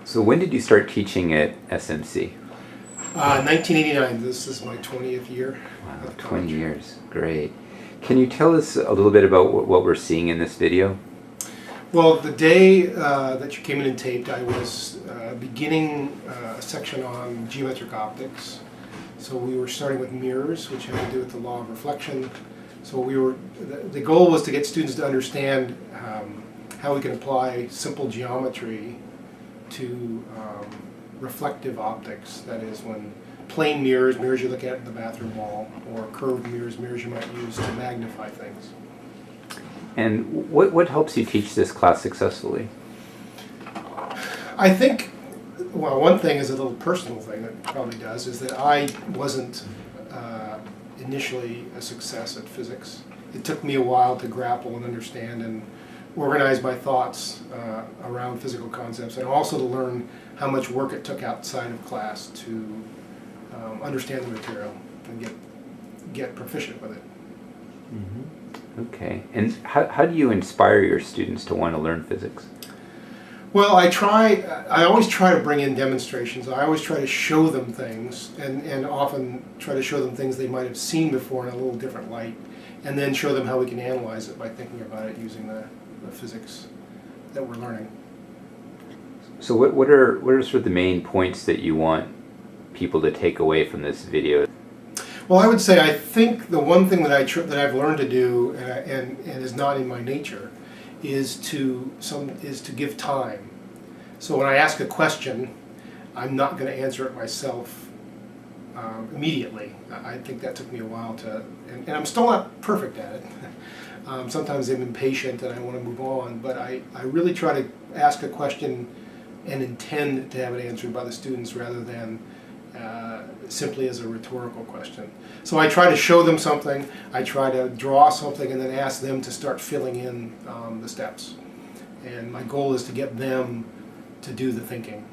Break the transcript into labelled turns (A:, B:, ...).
A: So when did you start teaching at SMC?
B: 1989. This is my 20th year.
A: Wow, 20 years. Great. Can you tell us a little bit about what we're seeing in this video?
B: Well, the day that you came in and taped, I was beginning a section on geometric optics. So we were starting with mirrors, which had to do with the law of reflection. So the goal was to get students to understand how we can apply simple geometry to reflective optics. That is, when plane mirrors you look at in the bathroom wall, or curved mirrors you might use to magnify things.
A: And what helps you teach this class successfully?
B: I think, well, one thing is a little personal thing that probably does, is that I wasn't initially a success at physics. It took me a while to grapple and understand and organize my thoughts around physical concepts, and also to learn how much work it took outside of class to understand the material and get proficient with it.
A: Mm-hmm. Okay. And how do you inspire your students to want to learn physics?
B: Well, I always try to bring in demonstrations. I always try to show them things, and often try to show them things they might have seen before in a little different light, and then show them how we can analyze it by thinking about it using the physics that we're learning.
A: So what are sort of the main points that you want people to take away from this video?
B: Well, I would say I think the one thing that I've learned to do, and is not in my nature, is to give time. So when I ask a question, I'm not going to answer it myself immediately. I think that took me a while to, and I'm still not perfect at it. Sometimes I'm impatient and I want to move on, but I really try to ask a question and intend to have it answered by the students rather than simply as a rhetorical question. So I try to show them something, I try to draw something, and then ask them to start filling in the steps. And my goal is to get them to do the thinking.